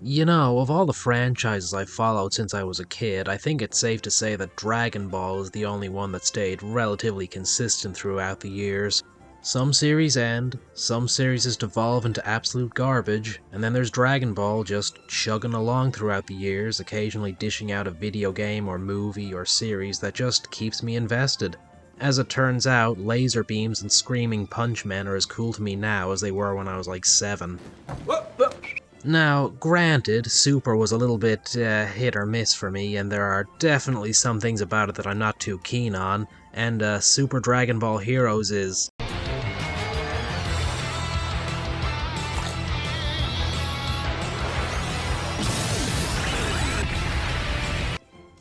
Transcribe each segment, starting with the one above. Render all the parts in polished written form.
You know, of all the franchises I've followed since I was a kid, I think it's safe to say that Dragon Ball is the only one that stayed relatively consistent throughout the years. Some series end, some series just devolve into absolute garbage, and then there's Dragon Ball just chugging along throughout the years, occasionally dishing out a video game or movie or series that just keeps me invested. As it turns out, laser beams and screaming punch men are as cool to me now as they were when I was like 7. Now, granted, Super was a little bit hit or miss for me, and there are definitely some things about it that I'm not too keen on, and Super Dragon Ball Heroes is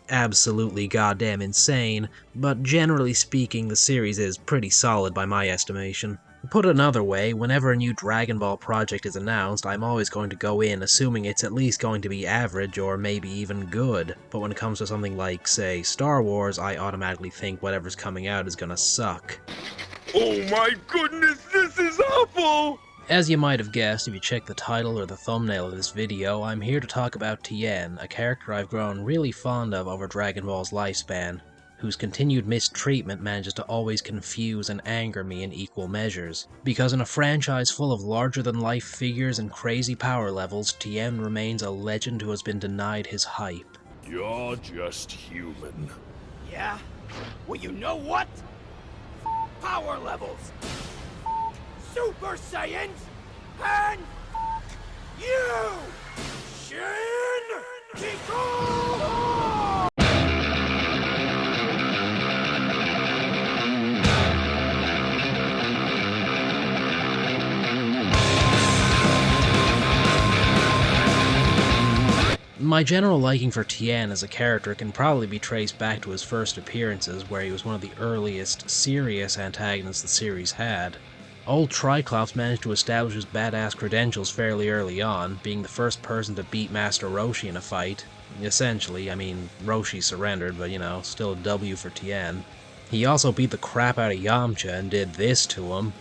absolutely goddamn insane, but generally speaking the series is pretty solid by my estimation. Put another way, whenever a new Dragon Ball project is announced, I'm always going to go in assuming it's at least going to be average or maybe even good, but when it comes to something like, say, Star Wars, I automatically think whatever's coming out is gonna suck. Oh my goodness, this is awful! As you might have guessed if you checked the title or the thumbnail of this video, I'm here to talk about Tien, a character I've grown really fond of over Dragon Ball's lifespan, whose continued mistreatment manages to always confuse and anger me in equal measures. Because in a franchise full of larger-than-life figures and crazy power levels, Tien remains a legend who has been denied his hype. You're just human. Yeah? Well, you know what? Power levels! Super Saiyans! And you! Shin Kiko! My general liking for Tien as a character can probably be traced back to his first appearances, where he was one of the earliest serious antagonists the series had. Old Triclops managed to establish his badass credentials fairly early on, being the first person to beat Master Roshi in a fight. Essentially, I mean, Roshi surrendered, but you know, still a W for Tien. He also beat the crap out of Yamcha and did this to him.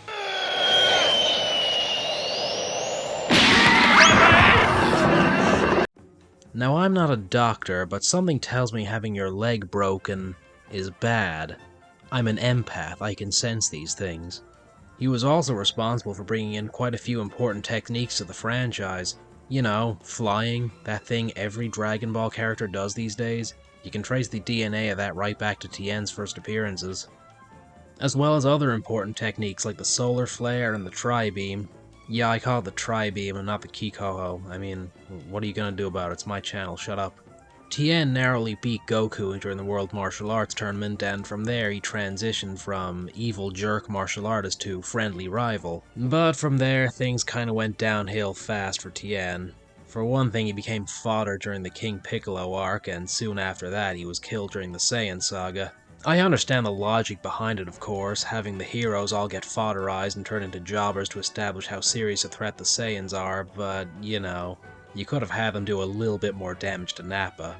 Now, I'm not a doctor, but something tells me having your leg broken is bad. I'm an empath, I can sense these things. He was also responsible for bringing in quite a few important techniques to the franchise. You know, flying, that thing every Dragon Ball character does these days. You can trace the DNA of that right back to Tien's first appearances. As well as other important techniques like the solar flare and the tri-beam. Yeah, I call it the tri-beam and not the Kikoho. I mean, what are you gonna do about it? It's my channel, shut up. Tien narrowly beat Goku during the World Martial Arts Tournament, and from there he transitioned from evil jerk martial artist to friendly rival. But from there, things kinda went downhill fast for Tien. For one thing, he became fodder during the King Piccolo arc, and soon after that he was killed during the Saiyan saga. I understand the logic behind it, of course, having the heroes all get fodderized and turn into jobbers to establish how serious a threat the Saiyans are, but, you know, you could have had them do a little bit more damage to Nappa.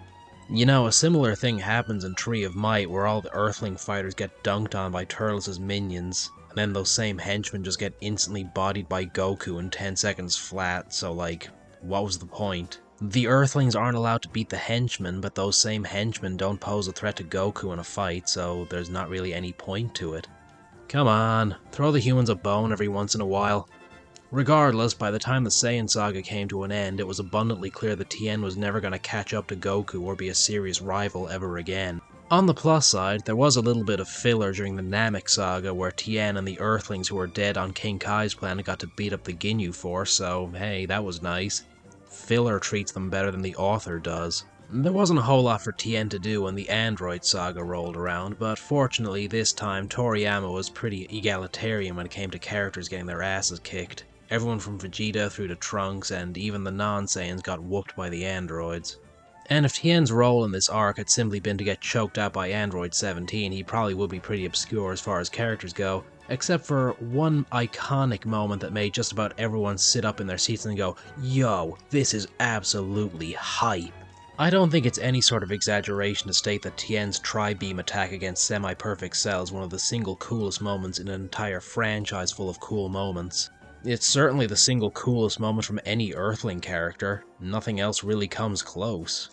You know, a similar thing happens in Tree of Might, where all the Earthling fighters get dunked on by Turles' minions, and then those same henchmen just get instantly bodied by Goku in 10 seconds flat, so like, what was the point? The Earthlings aren't allowed to beat the henchmen, but those same henchmen don't pose a threat to Goku in a fight, so there's not really any point to it. Come on, throw the humans a bone every once in a while. Regardless, by the time the Saiyan saga came to an end, it was abundantly clear that Tien was never going to catch up to Goku or be a serious rival ever again. On the plus side, there was a little bit of filler during the Namek saga where Tien and the Earthlings who were dead on King Kai's planet got to beat up the Ginyu Force, so hey, that was nice. Filler treats them better than the author does. There wasn't a whole lot for Tien to do when the Android saga rolled around, but fortunately this time Toriyama was pretty egalitarian when it came to characters getting their asses kicked. Everyone from Vegeta through to Trunks, and even the non-Saiyans got whooped by the androids. And if Tien's role in this arc had simply been to get choked out by Android 17, he probably would be pretty obscure as far as characters go, except for one iconic moment that made just about everyone sit up in their seats and go, "Yo, this is absolutely hype." I don't think it's any sort of exaggeration to state that Tien's tri-beam attack against semi-perfect Cell is one of the single coolest moments in an entire franchise full of cool moments. It's certainly the single coolest moment from any Earthling character. Nothing else really comes close.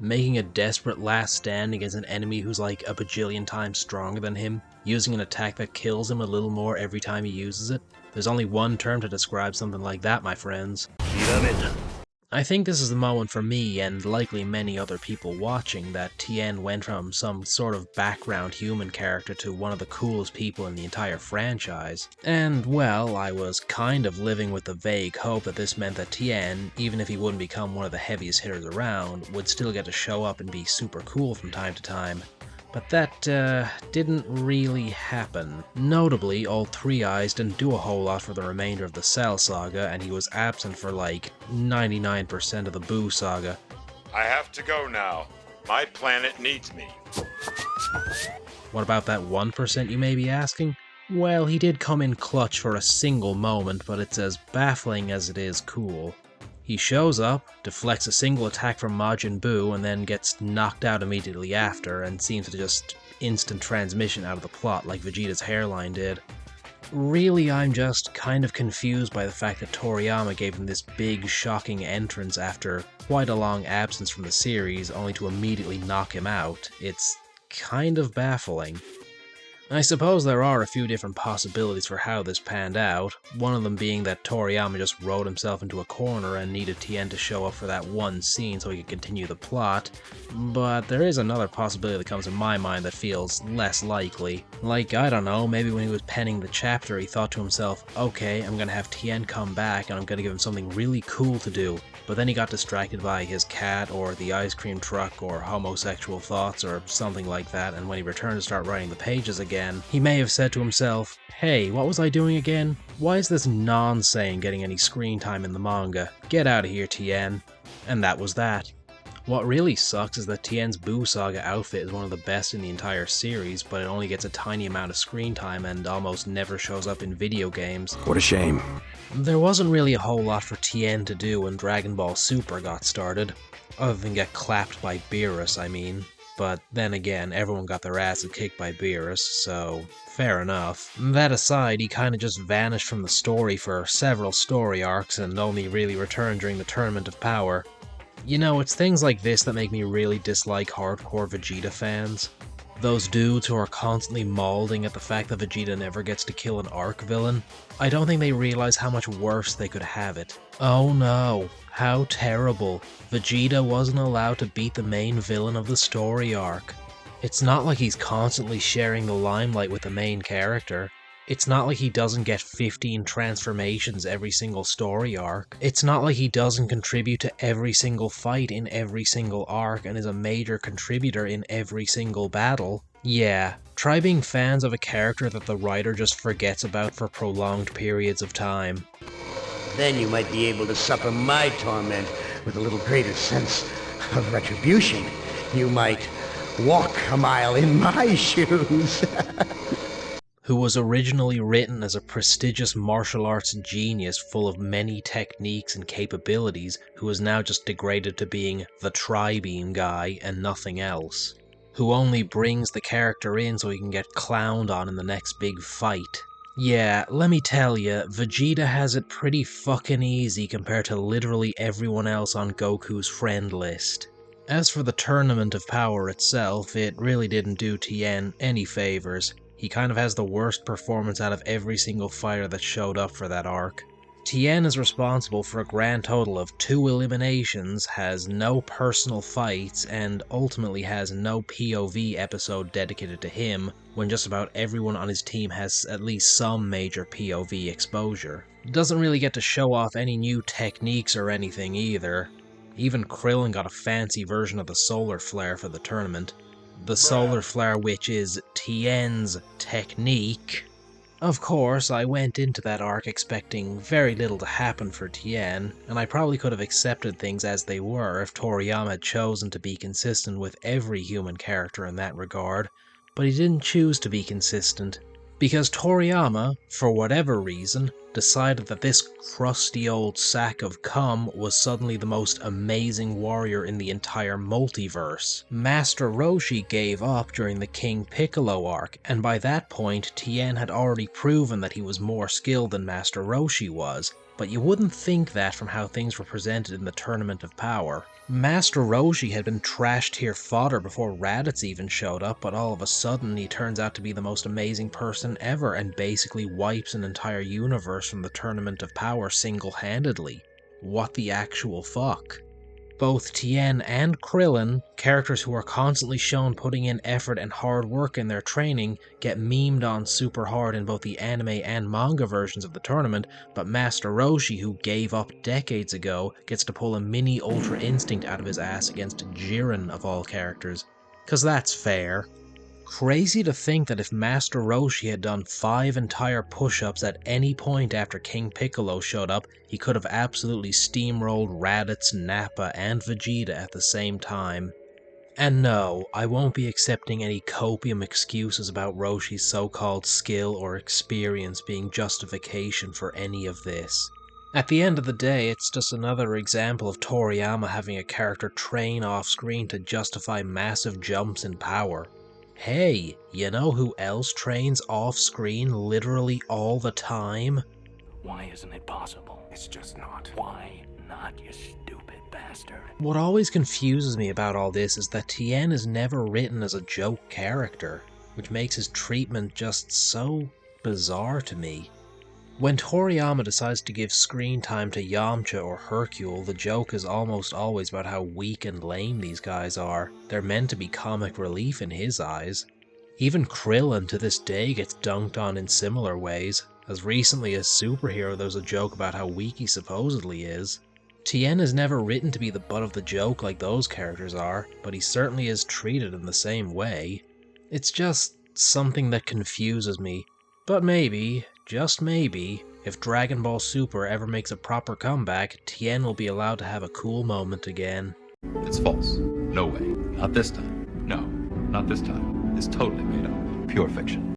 Making a desperate last stand against an enemy who's like a bajillion times stronger than him, using an attack that kills him a little more every time he uses it. There's only one term to describe something like that, my friends. I think this is the moment for me, and likely many other people watching, that Tien went from some sort of background human character to one of the coolest people in the entire franchise. And, well, I was kind of living with the vague hope that this meant that Tien, even if he wouldn't become one of the heaviest hitters around, would still get to show up and be super cool from time to time. But that, didn't really happen. Notably, Old Three Eyes didn't do a whole lot for the remainder of the Cell saga, and he was absent for like 99% of the Boo saga. I have to go now. My planet needs me. What about that 1%, you may be asking? Well, he did come in clutch for a single moment, but it's as baffling as it is cool. He shows up, deflects a single attack from Majin Buu, and then gets knocked out immediately after, and seems to just instant transmission out of the plot like Vegeta's hairline did. Really, I'm just kind of confused by the fact that Toriyama gave him this big, shocking entrance after quite a long absence from the series, only to immediately knock him out. It's kind of baffling. I suppose there are a few different possibilities for how this panned out, one of them being that Toriyama just wrote himself into a corner and needed Tien to show up for that one scene so he could continue the plot, but there is another possibility that comes in my mind that feels less likely. Like, I don't know, maybe when he was penning the chapter he thought to himself, okay, I'm gonna have Tien come back and I'm gonna give him something really cool to do. But then he got distracted by his cat, or the ice cream truck, or homosexual thoughts, or something like that, and when he returned to start writing the pages again, he may have said to himself, hey, what was I doing again? Why is this non-Saiyan getting any screen time in the manga? Get out of here, Tien. And that was that. What really sucks is that Tien's Buu Saga outfit is one of the best in the entire series, but it only gets a tiny amount of screen time and almost never shows up in video games. What a shame. There wasn't really a whole lot for Tien to do when Dragon Ball Super got started, other than get clapped by Beerus, I mean. But then again, everyone got their asses kicked by Beerus, so fair enough. That aside, he kinda just vanished from the story for several story arcs and only really returned during the Tournament of Power. You know, it's things like this that make me really dislike hardcore Vegeta fans. Those dudes who are constantly mauling at the fact that Vegeta never gets to kill an arc villain. I don't think they realize how much worse they could have it. Oh no, how terrible. Vegeta wasn't allowed to beat the main villain of the story arc. It's not like he's constantly sharing the limelight with the main character. It's not like he doesn't get 15 transformations every single story arc. It's not like he doesn't contribute to every single fight in every single arc and is a major contributor in every single battle. Yeah, try being fans of a character that the writer just forgets about for prolonged periods of time. Then you might be able to suffer my torment with a little greater sense of retribution. You might walk a mile in my shoes. Who was originally written as a prestigious martial arts genius full of many techniques and capabilities, who is now just degraded to being the tri-beam guy and nothing else. Who only brings the character in so he can get clowned on in the next big fight. Yeah, let me tell ya, Vegeta has it pretty fucking easy compared to literally everyone else on Goku's friend list. As for the Tournament of Power itself, it really didn't do Tien any favors. He kind of has the worst performance out of every single fighter that showed up for that arc. Tien is responsible for a grand total of 2 eliminations, has no personal fights, and ultimately has no POV episode dedicated to him, when just about everyone on his team has at least some major POV exposure. Doesn't really get to show off any new techniques or anything either. Even Krillin got a fancy version of the solar flare for the tournament. The solar flare, which is Tien's technique. Of course, I went into that arc expecting very little to happen for Tien, and I probably could have accepted things as they were if Toriyama had chosen to be consistent with every human character in that regard, but he didn't choose to be consistent. Because Toriyama, for whatever reason, decided that this crusty old sack of cum was suddenly the most amazing warrior in the entire multiverse. Master Roshi gave up during the King Piccolo arc, and by that point Tien had already proven that he was more skilled than Master Roshi was, but you wouldn't think that from how things were presented in the Tournament of Power. Master Roshi had been trash tier fodder before Raditz even showed up, but all of a sudden he turns out to be the most amazing person ever and basically wipes an entire universe from the Tournament of Power single-handedly. What the actual fuck? Both Tien and Krillin, characters who are constantly shown putting in effort and hard work in their training, get memed on super hard in both the anime and manga versions of the tournament, but Master Roshi, who gave up decades ago, gets to pull a mini Ultra Instinct out of his ass against Jiren of all characters. 'Cause that's fair. Crazy to think that if Master Roshi had done 5 entire push-ups at any point after King Piccolo showed up, he could have absolutely steamrolled Raditz, Nappa, and Vegeta at the same time. And no, I won't be accepting any copium excuses about Roshi's so-called skill or experience being justification for any of this. At the end of the day, it's just another example of Toriyama having a character train off-screen to justify massive jumps in power. Hey, you know who else trains off-screen literally all the time? Why isn't it possible? It's just not. Why not, you stupid bastard? What always confuses me about all this is that Tien is never written as a joke character, which makes his treatment just so bizarre to me. When Toriyama decides to give screen time to Yamcha or Hercule, the joke is almost always about how weak and lame these guys are. They're meant to be comic relief in his eyes. Even Krillin to this day gets dunked on in similar ways. As recently as Superhero, there's a joke about how weak he supposedly is. Tien is never written to be the butt of the joke like those characters are, but he certainly is treated in the same way. It's just something that confuses me. But maybe, just maybe, if Dragon Ball Super ever makes a proper comeback, Tien will be allowed to have a cool moment again. It's false. No way. Not this time. No, not this time. It's totally made up. Pure fiction.